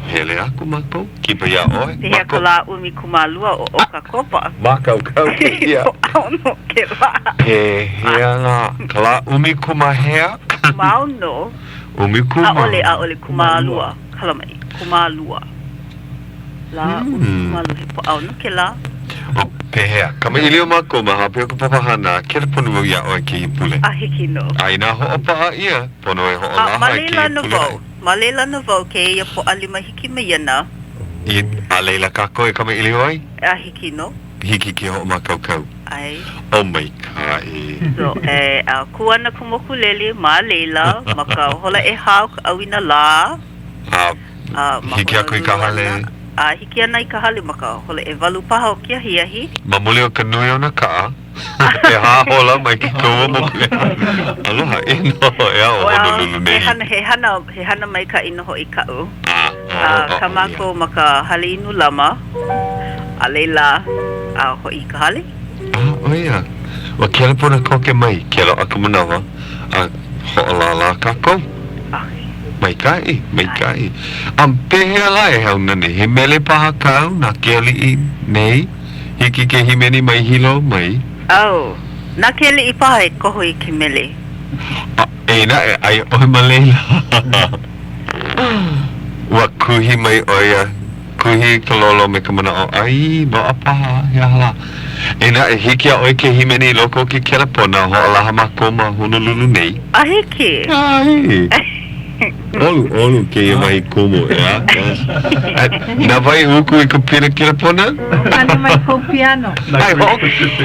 Hele aku mako, kipa ia oe. Te hea ka la umi kumalua o ka kopa. Makaukau ke ia. Auno ke la. He hea la, ka la umi kumahea. Mauno. Umi kuma. A ole kumalua. Kalamai, kumalua. La umi kumalua he po auno ke la. O pehea, kama ilio mako mahape o ka papahana, kere ponu o ia oe ke I pule. A hiki no. Ai nā ho'opa a ia, pono e ho'olaha e ke I pule. Malela no vau ke ia po alima hiki me iana. I a leila kako e kama ilio ai? A hiki no. Hiki ki ho'o makaukau. Ai. Oh my kai. So, a kuana kumoku lele ma leila, maka hola e hau ka awina la. Hiki aku I ka hale. Hiki ana I ka hale maka hola e walu paha o kia hiahi. Mamuli o ka nui o na kaa. E haa hola mai ki koua mo pile. Aloha ino ea o Honolulu nei. He hana mai ka ino ho I kau. Ka mako maka hale inu lama. A leila ho I ka hale. O ia. Wa kia la pona koke mai. Kia la aka manawa. Ho'olala kako. Mai kai. Pehea la e hau nane. He mele paha kau na kia li nei. Hiki ke himeni mai hilo mai. Oh, na ke li paha e koho I ke mele. E na e ai oe ma leila. Wa kuhi mai oia. Kuhi ka lolo me ka mana o ai no a paha he hala. E na e hiki a oe ke himeni loko ki Kelapona ho'olaha mako ma Honolulu nei. A hiki? Ai. Olu ke ia mai komo ea. Na vai huku I ka pira Kelapona? Kani mai ko piano. Ai,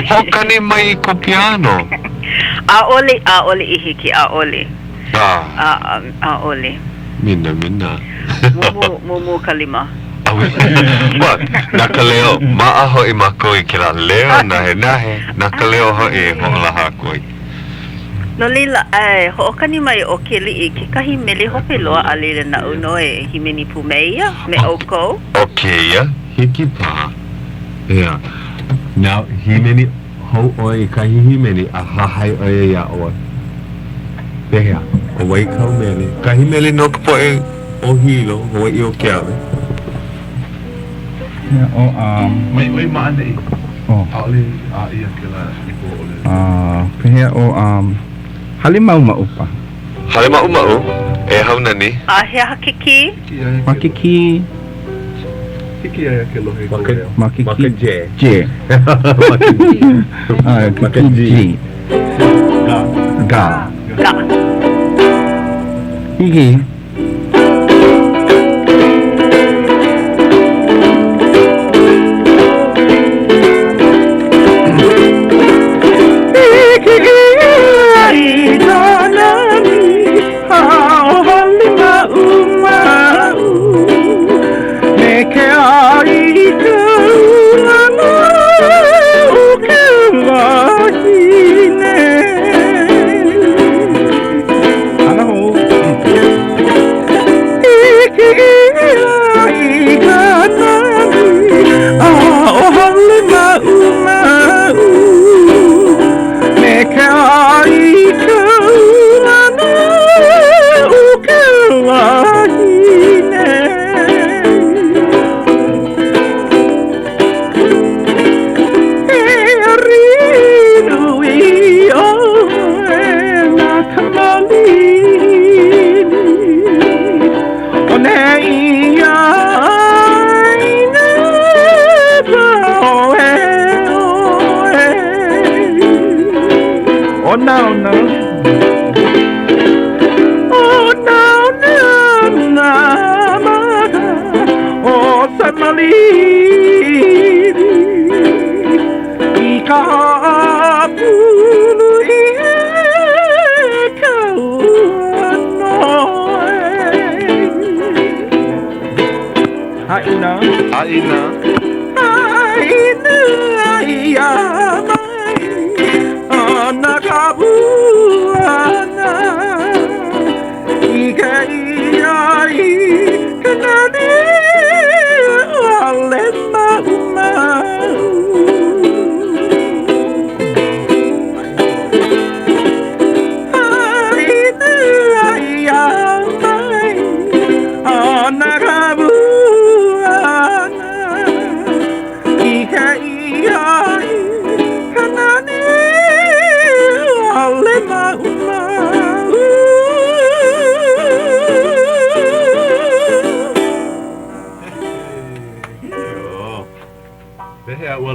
hokane mai ko piano. A ole I hiki, a ole. A ole. Mina. Mumu kalima. Wa, na ka leo, maa hoi mako I ke la leo nahe. Na ka leo hoi ho'olaha koi. No lila, ho'okani mai o ke li'i ke kahi mele hope loa a lele na uno e himeni pumeia me oko. Okay, hiki pa. Yeah. Now, himeni hou oe I kahi himeni a hahai oe ia oe. Pehea, o wai kau mele. Kahi mele no ka poe o hilo, o wai I o keawe. Mai maane. ʻaʻole a ia ke la I ko ole. Pehea o halimau maupa. Hale ma'u e haunani. He hakiki. Makiki. Hiki ia ke lohe ko leo. Makiki. Je. Makiki. Ga. Ga. Hiki.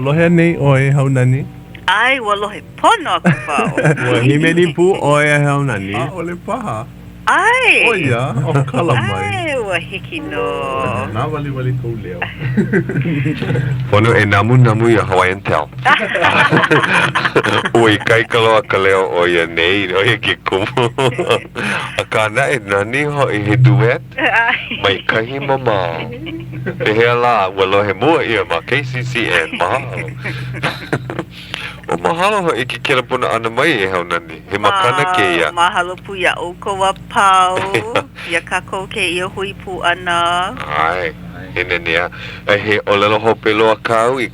Lohe nei oi haunani. Ai, ua lohe pono aku wau. Ua himeni pu oi e haunani. Ole paha. Ai. Oia, o kala mai. Ai, ua hiki no. Nā wali ko leo. Pono e namu I a Hawaiian tell. Ui kai kaloa Ka Leo oia nei, oia ki kumu. A kana e nani ho I he duet. Mai kahi mamao. E hea la, ua lohe mua ia ma KCCN, mahalo. O mahalo ho I ki kera puna ana mai e haunani. He makana ke ia. Mahalo pu ia o ko wa pau. Ia kako ke ia hui pu ana. Ai, he nenea. E he olelo hope loa Kauʻi.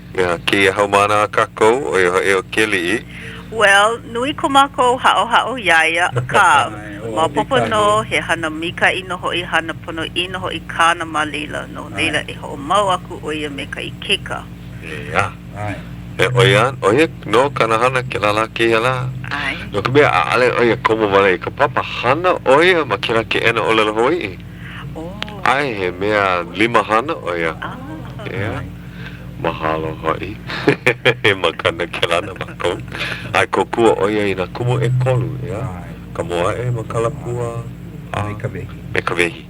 Ke ia haumana a kako, o e o keli I. Well, nui ko mako hao iaia ka. Ma popo no he hana mika ino hoi hana pono ino hoi kāna ma leila. No leila e ho mau aku oia me ka I keka. Ia. E oia, oia no kanahana ke lala ke ia la. Ai. No ka mea aale oia komo wale ka papa hana oia ma kira ke ena o lala Hawai'i. Oh. Ai he mea 5 hana oia. Ia. Mahalo hoi. He makana ke lana mako. Ai kokua oia I na kumu e kolu, ia. Ka moa e makalapua. Me ka wehi.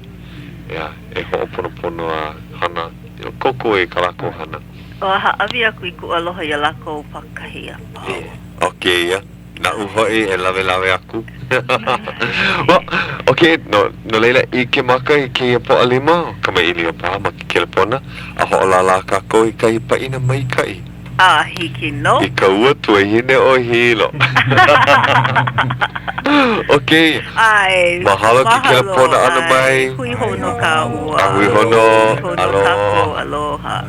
Ia, e ho'oponopono a hana. Koko e kalako hana. O haawi aku I ku aloha ia lako pakahi a pau. Okay, ia. Na uhoi e lawe aku. Well, okay, no leila I ke maka I ke ia po alima. Kama ili o paha ma ke kelepona. A ho'olala kako I kai paina mai kai. Ah, hiki no. I ka ua tue hine o hilo. Okay. Ai. Mahalo ki kelepona ana mai. Hui hono ka ua. Hui hono. Aloha.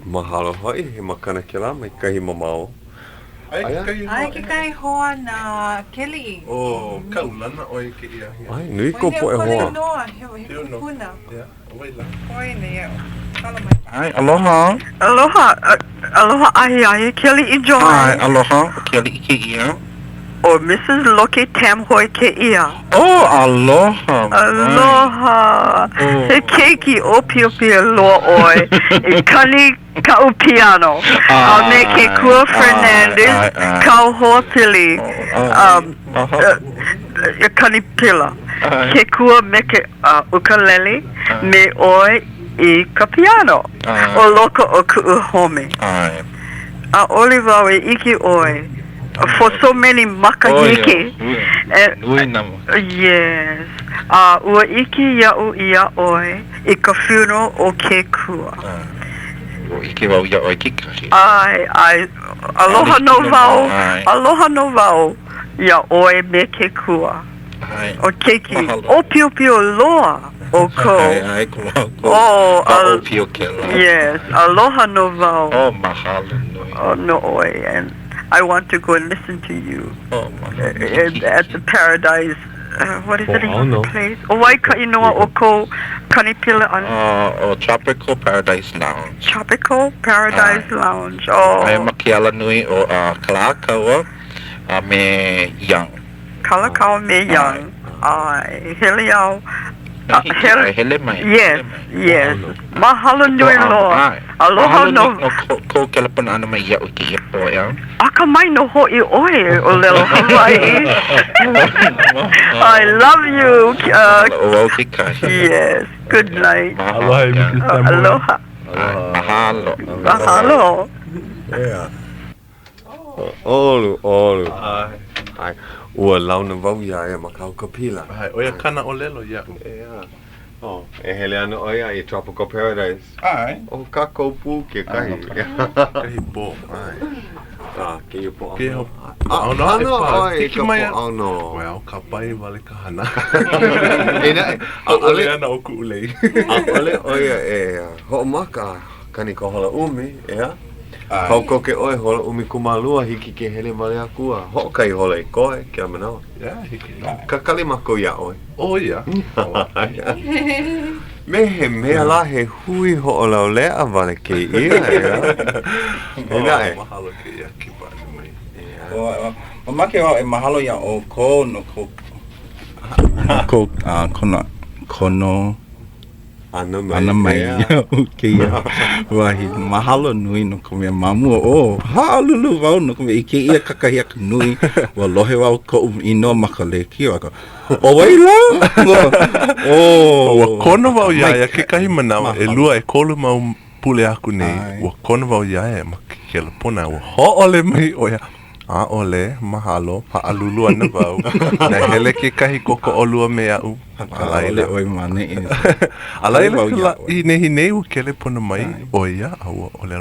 Mahalo hoi, he makana ke la mai kahi mamao. Ai ke kai hoa na keli. O kaulana oi ke ia. Ai, nui ko po e hoa. He kuna. Ia, waila. Oi ne. Hi, aloha. Aloha ahi Kelly enjoy. Hi, aloha. Kelly Ki'ikeo. Or Mrs. Loke Tam Hoi Ke'ia. Oh, aloha. Aloha. Oh. He keiki opiopia loa oi. E kani kaupiano. Me ke Kua Fernandez. Kau hoa pili. E kani pila. Ke kua me ke ukulele. Me oi I ka piano. O loko o ku'u home. A oliva e iki oi. For so many makahiki. Yes. Ua iki ia'u ia oi I ka funeral o ke kua. Ike wau ia oi kikahi. Ai. Aloha no vau. Aloha no vau. Ia oi me ke kua. O keiki. O pio loa. O ko. Pio kela. Yes. Aloha no vau. Oh, mahalo nui. Oh, no oi. And I want to go and listen to you. Oh, at the Paradise. What is it in the place? O wai ka inoa o ko kanipila on. Tropical Paradise Lounge. Tropical Paradise Lounge. Oh. Ai makiala nui o Kalakaua me Young. Kalakaua me Young. Ai hele au. Hele mai. Yes. Mahalo nui loa. Aloha no. Ko kelepana ana mai ia o ki ia poia. Aka mai no ho'i oe o lelo Hawaii. I love you. Yes. Good night. Aloha. Mahalo. Yeah. Olu. Ai. Ua launa vau ia e makau ka pila. Ai, oia kana o lelo ia. Oh, e hele ana oia I Tropical Paradise. Ai. O kako pu ke kahi. Kahi po. Ai. Ke i po. Ke ho. Ke mai ano. Well, ka pai vale ka hana. Ole ana o ku ulei. Ole oia e ho maka kani ko hola umi, ea. Kau koke oi hola umi kumalua hiki ke hele male akua. Ho kai hola I koe ke amanawa. Yeah, hiki. Ka kalimako ia oi. Oh, ia. Me he mea la he hui ho o lau lea vale ke ia, ea. Mahalo ke ia ki pāne mai. O make wau e mahalo ia o ko no ko kono ana mai o ke ia wahi mahalo nui no ko mea mamua o haalulu wau no ko mea I ke ia kakahi aka nui wa lohe wau ko ino makaleki waka o waila wa kono wau iaia ke kahi manawa e lua e kolu mau pule aku nei wa kono wau iaia ma ke lapona wa ho'ole mai oia a ole mahalo haalulu ana wau na hele ke kahi koko olua me au alaile oi mane alaile kula hine u kele pona mai oia au ole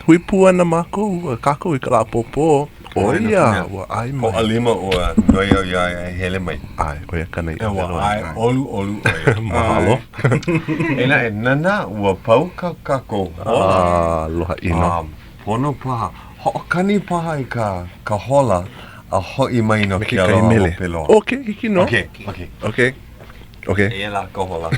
hui pua na mako kako I kala popo oia wa ai mai o alima o noia ia hele mai ai oia kana I ai olu mahalo ena e nana ua pau kako loha ino pono paha ho'okani paha I ka hola a ho'i mai no ke aloha o pelo. Okay, hiki no. Okay. Okay. E la ka hola.